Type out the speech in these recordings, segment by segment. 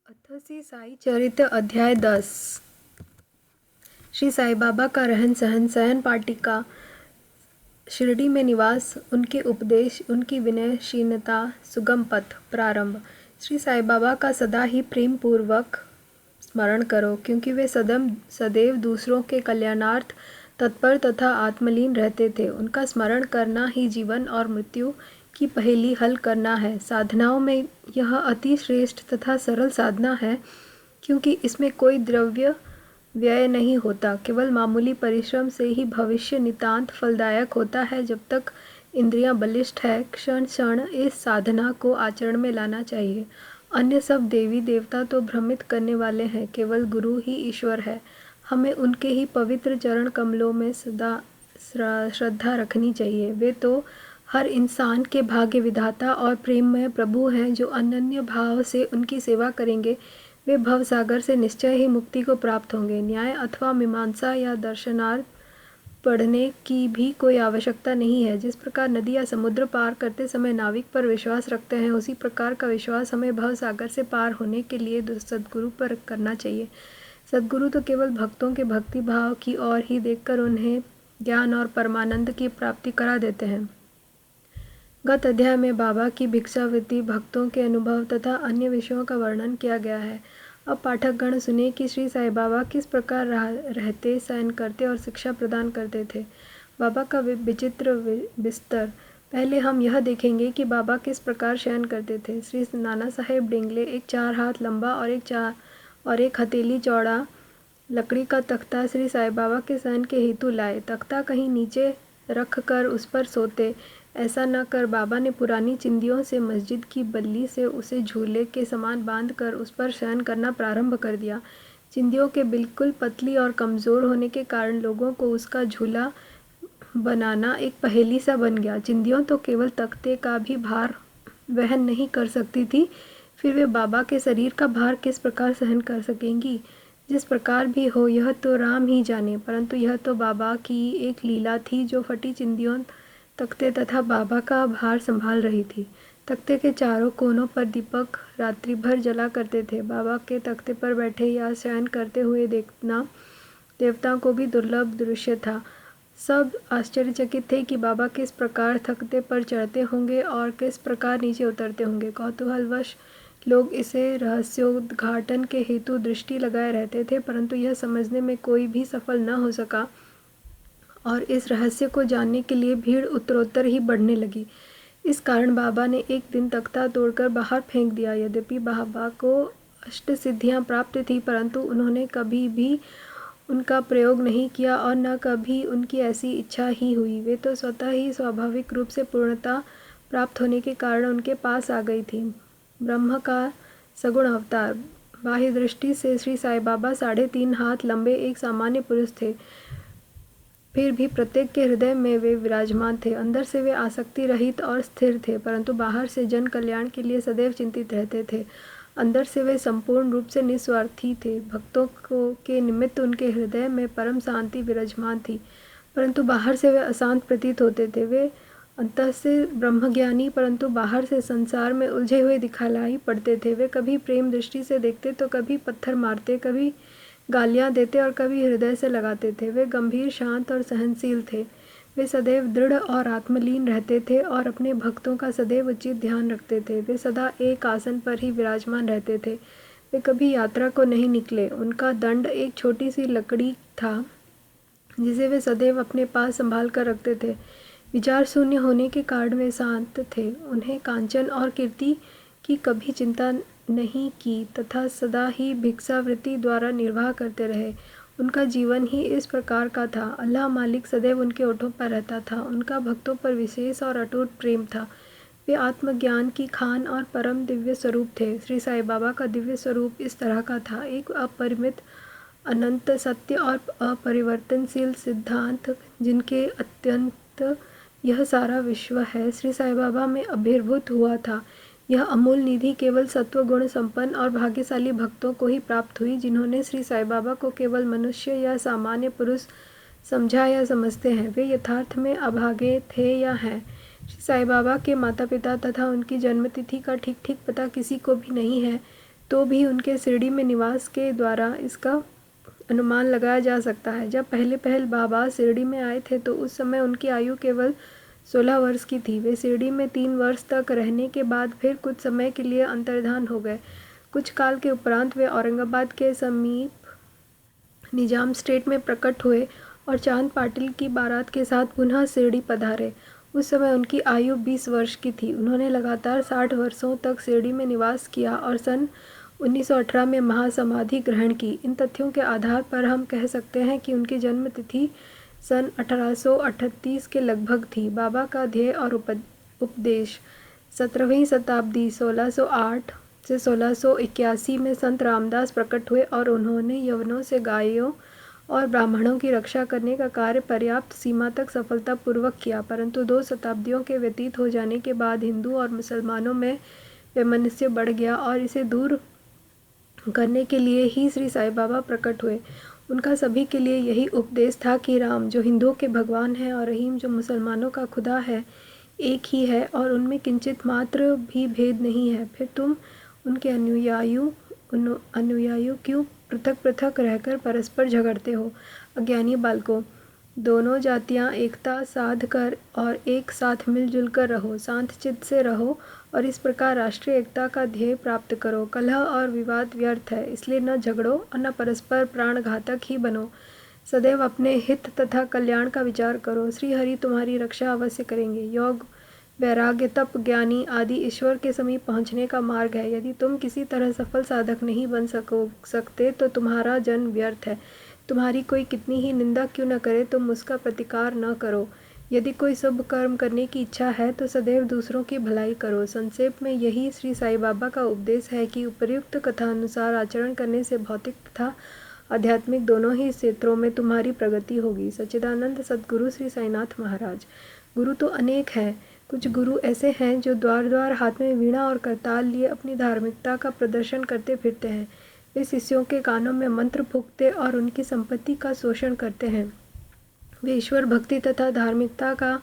अथ श्री साई चरित्र अध्याय 10। श्री साई बाबा का रहन सहन, शयन पाटिका, शिरडी में निवास, उनके उपदेश, उनकी विनयशीलता, सुगम पथ। प्रारंभ। श्री साई बाबा का सदा ही प्रेम पूर्वक स्मरण करो, क्योंकि वे सदैव दूसरों के कल्याणार्थ तत्पर तथा आत्मलीन रहते थे। उनका स्मरण करना ही जीवन और मृत्यु की पहेली हल करना है। साधनाओं में यह अति श्रेष्ठ तथा सरल साधना है, क्योंकि इसमें कोई द्रव्य व्यय नहीं होता। केवल मामूली परिश्रम से ही भविष्य नितांत फलदायक होता है। जब तक इंद्रियां बलिष्ठ है, क्षण क्षण इस साधना को आचरण में लाना चाहिए। अन्य सब देवी देवता तो भ्रमित करने वाले हैं, केवल गुरु ही ईश्वर है। हमें उनके ही पवित्र चरण कमलों में सदा श्रद्धा रखनी चाहिए। वे तो हर इंसान के भाग्य विधाता और प्रेममय प्रभु हैं। जो अनन्य भाव से उनकी सेवा करेंगे, वे भव सागर से निश्चय ही मुक्ति को प्राप्त होंगे। न्याय अथवा मीमांसा या दर्शनार्थ पढ़ने की भी कोई आवश्यकता नहीं है। जिस प्रकार नदी या समुद्र पार करते समय नाविक पर विश्वास रखते हैं, उसी प्रकार का विश्वास हमें भव सागर से पार होने के लिए सद्गुरु पर करना चाहिए। सद्गुरु तो केवल भक्तों के भक्ति भाव की ओर ही देखकर उन्हें ज्ञान और परमानंद की प्राप्ति करा देते हैं। गत अध्याय में बाबा की भिक्षावृत्ति, भक्तों के अनुभव तथा अन्य विषयों का वर्णन किया गया है। अब पाठकगण सुने कि श्री साई बाबा किस प्रकार रहते, शयन करते और शिक्षा प्रदान करते थे। बाबा का विचित्र बिस्तर। पहले हम यह देखेंगे कि बाबा किस प्रकार शयन करते थे। श्री नाना साहेब डेंगले एक 4 हाथ लंबा और एक हथेली चौड़ा लकड़ी का तख्ता श्री साई बाबा के शयन के हेतु लाए। तख्ता कहीं नीचे रख कर उस पर सोते। ऐसा न कर बाबा ने पुरानी चिंदियों से मस्जिद की बल्ली से उसे झूले के समान बांध कर उस पर शयन करना प्रारंभ कर दिया। चिंदियों के बिल्कुल पतली और कमज़ोर होने के कारण लोगों को उसका झूला बनाना एक पहेली सा बन गया। चिंदियों तो केवल तख्ते का भी भार वहन नहीं कर सकती थी, फिर वे बाबा के शरीर का भार किस प्रकार सहन कर सकेंगी। जिस प्रकार भी हो, यह तो राम ही जाने, परंतु यह तो बाबा की एक लीला थी जो फटी चिंदियों तख्ते तथा बाबा का भार संभाल रही थी। तख्ते के चारों कोनों पर दीपक रात्रि भर जला करते थे। बाबा के तख्ते पर बैठे या शयन करते हुए देखना देवताओं को भी दुर्लभ दृश्य था। सब आश्चर्यचकित थे कि बाबा किस प्रकार तख्ते पर चढ़ते होंगे और किस प्रकार नीचे उतरते होंगे। कौतूहलवश लोग इसे रहस्योद्घाटन के हेतु दृष्टि लगाए रहते थे, परंतु यह समझने में कोई भी सफल न हो सका और इस रहस्य को जानने के लिए भीड़ उत्तरोत्तर ही बढ़ने लगी। इस कारण बाबा ने एक दिन तख्ता तोड़कर बाहर फेंक दिया। यद्यपि बाबा को अष्ट सिद्धियां प्राप्त थी, परंतु उन्होंने कभी भी उनका प्रयोग नहीं किया और न कभी उनकी ऐसी इच्छा ही हुई। वे तो स्वतः ही स्वाभाविक रूप से पूर्णता प्राप्त होने के कारण उनके पास आ गई थी। ब्रह्म का सगुण अवतार। बाह्य दृष्टि से श्री साई बाबा 3.5 हाथ लंबे एक सामान्य पुरुष थे, फिर भी प्रत्येक के हृदय में वे विराजमान थे। अंदर से वे आसक्ति रहित और स्थिर थे, परंतु बाहर से जन कल्याण के लिए सदैव चिंतित रहते थे। अंदर से वे संपूर्ण रूप से निस्वार्थी थे। भक्तों के निमित्त उनके हृदय में परम शांति विराजमान थी, परंतु बाहर से वे अशांत प्रतीत होते थे। वे अंतः से ब्रह्मज्ञानी, परंतु बाहर से संसार में उलझे हुए दिखलाई पड़ते थे। वे कभी प्रेम दृष्टि से देखते तो कभी पत्थर मारते, कभी गालियाँ देते और कभी हृदय से लगाते थे। वे गंभीर, शांत और सहनशील थे। वे सदैव दृढ़ और आत्मलीन रहते थे और अपने भक्तों का सदैव उचित ध्यान रखते थे। वे सदा एक आसन पर ही विराजमान रहते थे। वे कभी यात्रा को नहीं निकले। उनका दंड एक छोटी सी लकड़ी था, जिसे वे सदैव अपने पास संभाल कर रखते थे। विचार शून्य होने के कारण वे शांत थे। उन्हें कांचन और कीर्ति की कभी चिंता नहीं की तथा सदा ही भिक्षावृत्ति द्वारा निर्वाह करते रहे। उनका जीवन ही इस प्रकार का था। अल्लाह मालिक सदैव उनके ओठों पर रहता था। उनका भक्तों पर विशेष और अटूट प्रेम था। वे आत्मज्ञान की खान और परम दिव्य स्वरूप थे। श्री साई बाबा का दिव्य स्वरूप इस तरह का था। एक अपरिमित, अनंत सत्य और अपरिवर्तनशील सिद्धांत, जिनके अत्यंत यह सारा विश्व है, श्री साई बाबा में आविर्भूत हुआ था। यह अमूल निधि केवल सत्वगुण संपन्न और भाग्यशाली भक्तों को ही प्राप्त हुई, जिन्होंने श्री साई बाबा को केवल मनुष्य या सामान्य पुरुष समझा या समझते हैं। वे यथार्थ में अभागे थे या हैं। श्री साई बाबा के माता पिता तथा उनकी जन्मतिथि का ठीक ठीक पता किसी को भी नहीं है। तो भी उनके शिरडी में निवास के द्वारा इसका अनुमान लगाया जा सकता है। जब पहले बाबा शिरडी में आए थे तो उस समय उनकी आयु केवल 16 वर्ष की थी। वे शिरडी में 3 वर्ष तक रहने के बाद फिर कुछ समय के लिए अंतर्धान हो गए। कुछ काल के उपरांत वे औरंगाबाद के समीप निजाम स्टेट में प्रकट हुए और चांद पाटिल की बारात के साथ पुनः शिरडी पधारे। उस समय उनकी आयु 20 वर्ष की थी। उन्होंने लगातार 60 वर्षों तक शिरडी में निवास किया और सन 1918 में महासमाधि ग्रहण की। इन तथ्यों के आधार पर हम कह सकते हैं कि उनकी जन्म तिथि सन 1838 के लगभग थी। बाबा का ध्येय और उपदेश 17वीं शताब्दी 1608 से 1681 में संत रामदास प्रकट हुए और उन्होंने यवनों से गायों और ब्राह्मणों की रक्षा करने का कार्य पर्याप्त सीमा तक सफलतापूर्वक किया, परंतु 2 शताब्दियों के व्यतीत हो जाने के बाद हिंदू और मुसलमानों में वैमनस्य बढ़ गया और इसे दूर करने के लिए ही श्री साईं बाबा प्रकट हुए। उनका सभी के लिए यही उपदेश था कि राम जो हिंदुओं के भगवान हैं और रहीम जो मुसलमानों का खुदा है, एक ही है और उनमें किंचित मात्र भी भेद नहीं है। फिर तुम उनके अनुयायी क्यों पृथक रहकर परस्पर झगड़ते हो? अज्ञानी बालकों, दोनों जातियां एकता साध कर और एक साथ मिलजुल कर रहो, शांत चित्त से रहो और इस प्रकार राष्ट्रीय एकता का ध्येय प्राप्त करो। कलह और विवाद व्यर्थ है, इसलिए न झगड़ो और न परस्पर प्राणघातक ही बनो। सदैव अपने हित तथा कल्याण का विचार करो। श्री हरि तुम्हारी रक्षा अवश्य करेंगे। योग, वैराग्य, तप, ज्ञानी आदि ईश्वर के समीप पहुँचने का मार्ग है। यदि तुम किसी तरह सफल साधक नहीं बन सकते तो तुम्हारा जन्म व्यर्थ है। तुम्हारी कोई कितनी ही निंदा क्यों न करे तुम उसका प्रतिकार न करो। यदि कोई शुभ कर्म करने की इच्छा है तो सदैव दूसरों की भलाई करो। संक्षेप में यही श्री साईं बाबा का उपदेश है कि उपर्युक्त कथानुसार आचरण करने से भौतिक तथा आध्यात्मिक दोनों ही क्षेत्रों में तुम्हारी प्रगति होगी। सच्चिदानंद सद्गुरु श्री साईनाथ महाराज। गुरु तो अनेक हैं। कुछ गुरु ऐसे हैं जो द्वार हाथ में वीणा और करताल लिए अपनी धार्मिकता का प्रदर्शन करते फिरते हैं। वे शिष्यों के कानों में मंत्र फूंकते और उनकी संपत्ति का शोषण करते हैं। वे ईश्वर भक्ति तथा धार्मिकता का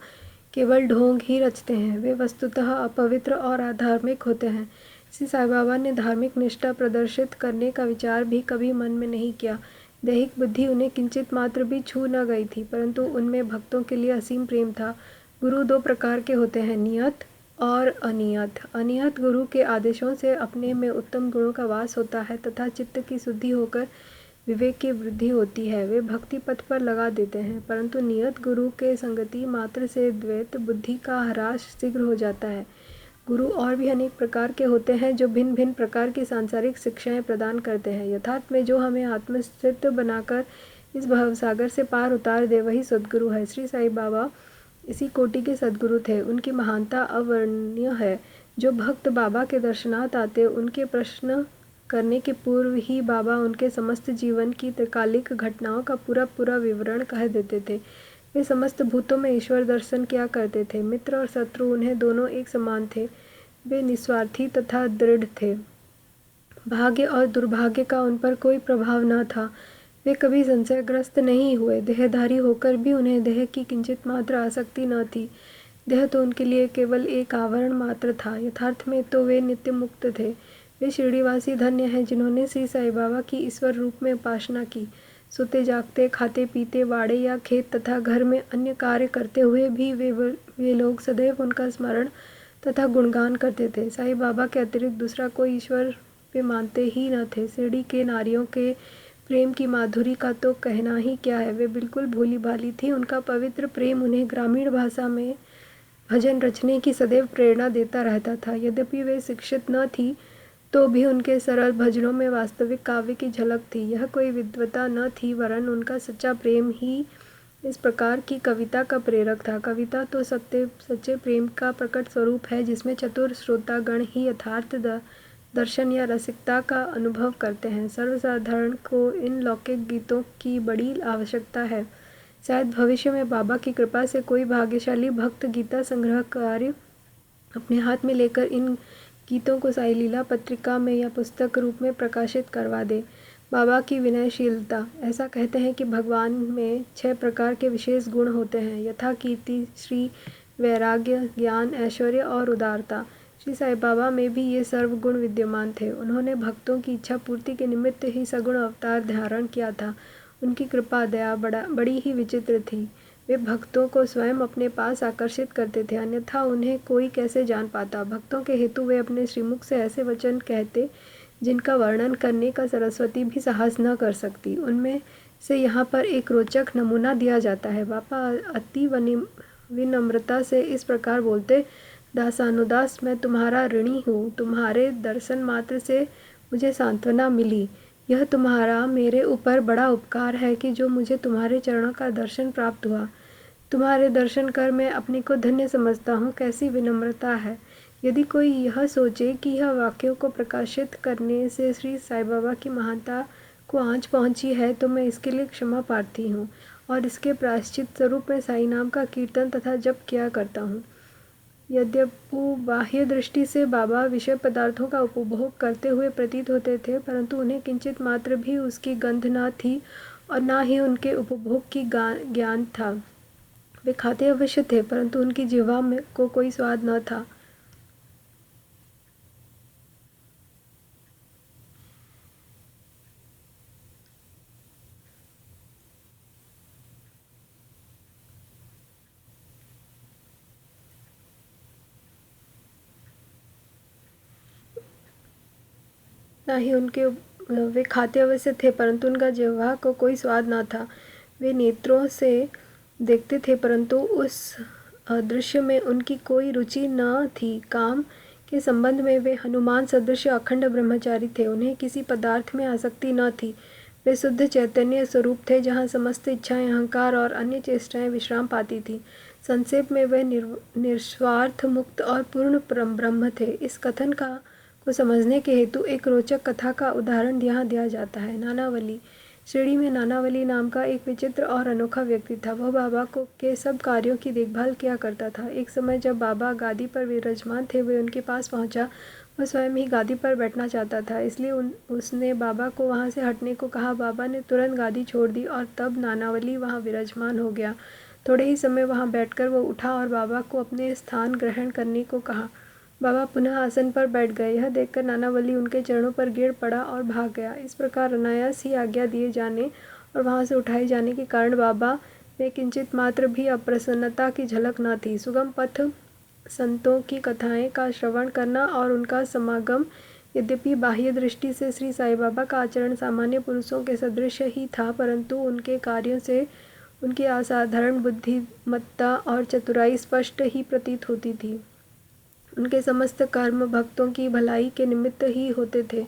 केवल ढोंग ही रचते हैं। वे वस्तुतः अपवित्र और अधार्मिक होते हैं। श्री साईं बाबा ने धार्मिक निष्ठा प्रदर्शित करने का विचार भी कभी मन में नहीं किया। दैहिक बुद्धि उन्हें किंचित मात्र भी छू न गई थी, परंतु उनमें भक्तों के लिए असीम प्रेम था। गुरु 2 प्रकार के होते हैं, नियत और अनियत। अनियत गुरु के आदेशों से अपने में उत्तम गुणों का वास होता है तथा चित्त की शुद्धि होकर विवेक की वृद्धि होती है। वे भक्ति पथ पर लगा देते हैं, परंतु नियत गुरु के संगति मात्र से द्वैत बुद्धि का ह्रास शीघ्र हो जाता है। गुरु और भी अनेक प्रकार के होते हैं जो भिन्न भिन्न प्रकार की सांसारिक शिक्षाएं प्रदान करते हैं। यथार्थ में जो हमें आत्मस्थित बनाकर इस भवसागर से पार उतार दे वही सद्गुरु है। श्री साईं बाबा इसी कोटि के सद्गुरु थे। उनकी महानता अवर्णनीय है। जो भक्त बाबा के दर्शनार्थ आते उनके प्रश्न करने के पूर्व ही बाबा उनके समस्त जीवन की त्रिकालिक घटनाओं का पूरा विवरण कह देते थे। वे समस्त भूतों में ईश्वर दर्शन किया करते थे। मित्र और शत्रु उन्हें दोनों एक समान थे। वे निस्वार्थी तथा दृढ़ थे। भाग्य और दुर्भाग्य का उन पर कोई प्रभाव न था। वे कभी संशयग्रस्त नहीं हुए। देहधारी होकर भी उन्हें देह की किंचित मात्र आसक्ति न थी। देह तो उनके लिए केवल एक आवरण मात्र था। यथार्थ में तो वे नित्य मुक्त थे। वे शिरडीवासी धन्य हैं जिन्होंने श्री साईं बाबा की ईश्वर रूप में उपासना की। सोते जागते, खाते पीते, वाड़े या खेत तथा घर में अन्य कार्य करते हुए भी वे लोग सदैव उनका स्मरण तथा गुणगान करते थे। साईं बाबा के अतिरिक्त दूसरा कोई ईश्वर वे मानते ही न थे। शिरडी के नारियों के प्रेम की माधुरी का तो कहना ही क्या है। वे बिल्कुल भोली भाली थी। उनका पवित्र प्रेम उन्हें ग्रामीण भाषा में भजन रचने की सदैव प्रेरणा देता रहता था। यद्यपि वे शिक्षित न थी तो भी उनके सरल भजनों में वास्तविक काव्य की झलक थी। यह कोई विद्वता न थी, वरन उनका सच्चा प्रेम ही इस प्रकार की कविता का प्रेरक था। कविता तो सच्चे प्रेम का प्रकट स्वरूप है, जिसमें चतुर श्रोतागण ही यथार्थ दर्शन या रसिकता का अनुभव करते हैं। सर्वसाधारण को इन लौकिक गीतों की बड़ी आवश्यकता है। शायद भविष्य में बाबा की कृपा से कोई भाग्यशाली भक्त गीता संग्रह कार्य अपने हाथ में लेकर इन गीतों को साई लीला पत्रिका में या पुस्तक रूप में प्रकाशित करवा दे। बाबा की विनयशीलता। ऐसा कहते हैं कि भगवान में 6 प्रकार के विशेष गुण होते हैं, यथा कीर्ति, श्री, वैराग्य, ज्ञान, ऐश्वर्य और उदारता। श्री साईं बाबा में भी ये सर्वगुण विद्यमान थे। उन्होंने भक्तों की इच्छा पूर्ति के निमित्त ही सगुण अवतार धारण किया था। उनकी कृपा दया बड़ी ही विचित्र थी। वे भक्तों को स्वयं अपने पास आकर्षित करते थे, अन्यथा उन्हें कोई कैसे जान पाता। भक्तों के हेतु वे अपने श्रीमुख से ऐसे वचन कहते जिनका वर्णन करने का सरस्वती भी साहस न कर सकती। उनमें से यहाँ पर एक रोचक नमूना दिया जाता है। बाबा अति विनम्रता से इस प्रकार बोलते, दासानुदास मैं तुम्हारा ऋणी हूँ। तुम्हारे दर्शन मात्र से मुझे सांत्वना मिली। यह तुम्हारा मेरे ऊपर बड़ा उपकार है कि जो मुझे तुम्हारे चरणों का दर्शन प्राप्त हुआ। तुम्हारे दर्शन कर मैं अपने को धन्य समझता हूँ। कैसी विनम्रता है। यदि कोई यह सोचे कि यह वाक्यों को प्रकाशित करने से श्री साईं बाबा की महानता को आँच पहुँची है तो मैं इसके लिए क्षमा प्रार्थी हूँ और इसके प्रायश्चित स्वरूप मैं साईं नाम का कीर्तन तथा जप किया करता हूँ। यद्यपि बाह्य दृष्टि से बाबा विषय पदार्थों का उपभोग करते हुए प्रतीत होते थे, परंतु उन्हें किंचित मात्र भी उसकी गंध न थी और न ही उनके उपभोग की ज्ञान था। वे खाते अवश्य थे, परंतु उनकी जिह्वा में को कोई स्वाद न था। ना ही उनके वे खाते अवश्य थे, परंतु उनका जिह्वा को कोई स्वाद न था। वे नेत्रों से देखते थे, परंतु उस दृश्य में उनकी कोई रुचि न थी। काम के संबंध में वे हनुमान सदृश अखंड ब्रह्मचारी थे। उन्हें किसी पदार्थ में आसक्ति न थी। वे शुद्ध चैतन्य स्वरूप थे, जहाँ समस्त इच्छाएं, अहंकार और अन्य चेष्टाएं विश्राम पाती थी। संक्षेप में वे निस्वार्थ, मुक्त और पूर्ण ब्रह्म थे। इस कथन को समझने के हेतु एक रोचक कथा का उदाहरण यहाँ दिया जाता है। नानावली। शिरडी में नानावली नाम का एक विचित्र और अनोखा व्यक्ति था। वह बाबा को के सब कार्यों की देखभाल किया करता था। एक समय जब बाबा गादी पर विराजमान थे, वे उनके पास पहुंचा। वह स्वयं ही गादी पर बैठना चाहता था, इसलिए उसने बाबा को वहां से हटने को कहा। बाबा ने तुरंत गादी छोड़ दी और तब नानावली वहां विराजमान हो गया। थोड़े ही समय वहां बैठकर वह उठा और बाबा को अपने स्थान ग्रहण करने को कहा। बाबा पुनः आसन पर बैठ गए। यह देखकर नानावली उनके चरणों पर गिर पड़ा और भाग गया। इस प्रकार अनायास ही आज्ञा दिए जाने और वहां से उठाए जाने के कारण बाबा में किंचित मात्र भी अप्रसन्नता की झलक न थी। सुगम पथ संतों की कथाएं का श्रवण करना और उनका समागम, यद्यपि बाह्य दृष्टि से श्री साईं बाबा का आचरण सामान्य पुरुषों के सदृश ही था, परंतु उनके कार्यों से उनकी असाधारण बुद्धिमत्ता और चतुराई स्पष्ट ही प्रतीत होती थी। उनके समस्त कर्म भक्तों की भलाई के निमित्त ही होते थे।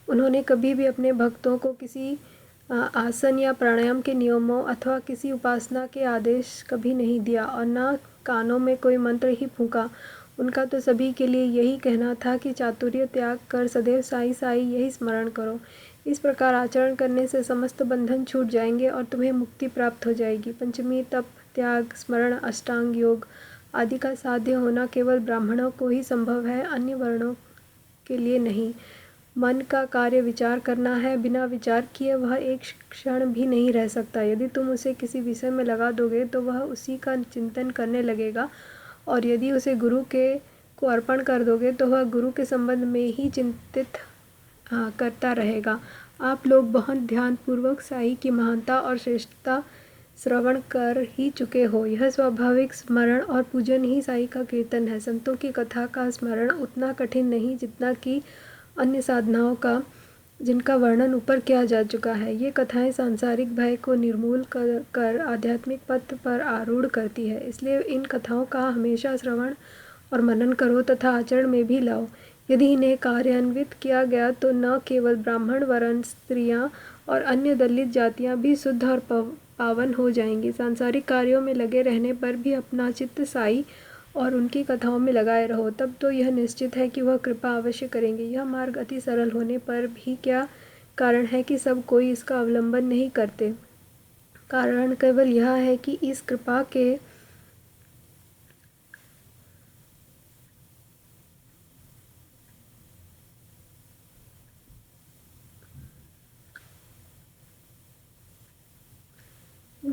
उन्होंने कभी भी अपने भक्तों को किसी आसन या प्राणायाम के नियमों अथवा किसी उपासना के आदेश कभी नहीं दिया और न कानों में कोई मंत्र ही फूंका। उनका तो सभी के लिए यही कहना था कि चातुर्य त्याग कर सदैव साईं साईं यही स्मरण करो। इस प्रकार आचरण करने से समस्त बंधन छूट जाएंगे और तुम्हें मुक्ति प्राप्त हो जाएगी। पंचमी तप, त्याग, स्मरण, अष्टांग योग आदि का साध्य होना केवल ब्राह्मणों को ही संभव है, अन्य वर्णों के लिए नहीं। मन का कार्य विचार करना है। बिना विचार किए वह एक क्षण भी नहीं रह सकता। यदि तुम उसे किसी विषय में लगा दोगे तो वह उसी का चिंतन करने लगेगा, और यदि उसे गुरु के को अर्पण कर दोगे तो वह गुरु के संबंध में ही चिंतित करता रहेगा। आप लोग बहुत ध्यानपूर्वक साईं की महानता और श्रेष्ठता श्रवण कर ही चुके हो। यह स्वाभाविक स्मरण और पूजन ही साईं का कीर्तन है। संतों की कथा का स्मरण उतना कठिन नहीं जितना कि अन्य साधनाओं का, जिनका वर्णन ऊपर किया जा चुका है। ये कथाएं सांसारिक भय को निर्मूल कर आध्यात्मिक पथ पर आरूढ़ करती है। इसलिए इन कथाओं का हमेशा श्रवण और मनन करो तथा आचरण में भी लाओ। यदि इन्हें कार्यान्वित किया गया तो न केवल ब्राह्मण वर्ण, स्त्रियां और अन्य दलित जातियां भी शुद्ध और पावन हो जाएंगी। सांसारिक कार्यों में लगे रहने पर भी अपना चित्त साईं और उनकी कथाओं में लगाए रहो, तब तो यह निश्चित है कि वह कृपा अवश्य करेंगे। यह मार्ग अति सरल होने पर भी क्या कारण है कि सब कोई इसका अवलंबन नहीं करते? कारण केवल यह है कि इस कृपा के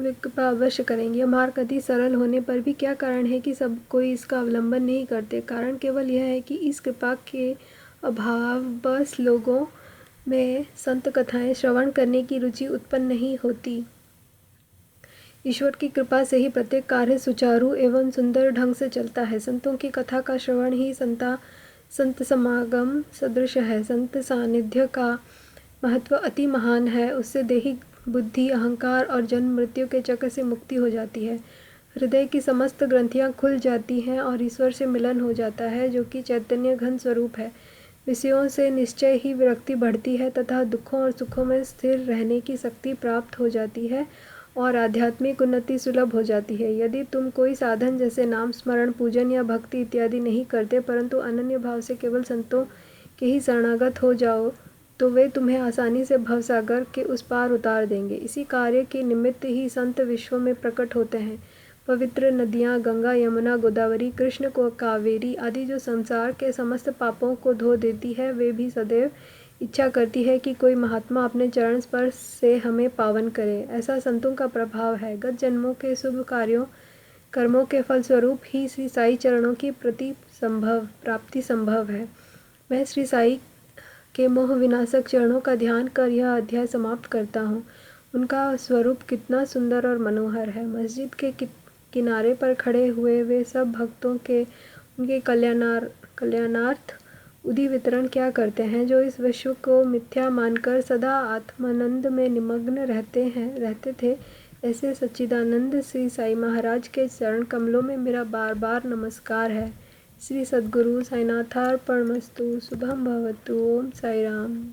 वे कृपा अवश्य करेंगे। यह मार्ग अति सरल होने पर भी क्या कारण है कि सब कोई इसका अवलंबन नहीं करते? कारण केवल यह है कि इस कृपा के अभाववश लोगों में संत कथाएं श्रवण करने की रुचि उत्पन्न नहीं होती। ईश्वर की कृपा से ही प्रत्येक कार्य सुचारू एवं सुंदर ढंग से चलता है। संतों की कथा का श्रवण ही संत समागम सदृश है। संत सानिध्य का महत्व अति महान है। उससे देही बुद्धि, अहंकार और जन्म मृत्यु के चक्र से मुक्ति हो जाती है। हृदय की समस्त ग्रंथियां खुल जाती हैं और ईश्वर से मिलन हो जाता है, जो कि चैतन्य घन स्वरूप है। विषयों से निश्चय ही विरक्ति बढ़ती है तथा दुखों और सुखों में स्थिर रहने की शक्ति प्राप्त हो जाती है और आध्यात्मिक उन्नति सुलभ हो जाती है। यदि तुम कोई साधन जैसे नाम स्मरण, पूजन या भक्ति इत्यादि नहीं करते, परंतु अनन्य भाव से केवल संतों के ही शरणागत हो जाओ, तो वे तुम्हें आसानी से भवसागर के उस पार उतार देंगे। इसी कार्य के निमित्त ही संत विश्व में प्रकट होते हैं। पवित्र नदियाँ गंगा, यमुना, गोदावरी, कृष्ण को कावेरी आदि जो संसार के समस्त पापों को धो देती है, वे भी सदैव इच्छा करती है कि कोई महात्मा अपने चरण स्पर्श से हमें पावन करे। ऐसा संतों का प्रभाव है। गत जन्मों के शुभ कर्मों के फलस्वरूप ही श्री साई चरणों की प्राप्ति संभव है। मैं श्री साई के मोह विनाशक चरणों का ध्यान कर यह अध्याय समाप्त करता हूँ। उनका स्वरूप कितना सुंदर और मनोहर है। मस्जिद के किनारे पर खड़े हुए वे सब भक्तों के उनके कल्याणार्थ उदी वितरण क्या करते हैं, जो इस विश्व को मिथ्या मानकर सदा आत्मानंद में निमग्न रहते थे। ऐसे सच्चिदानंद श्री साई महाराज के चरण कमलों में मेरा बार बार नमस्कार है। श्री सद्गुरु साईनाथार्पणमस्तु। शुभम भवतु। ओम साई राम।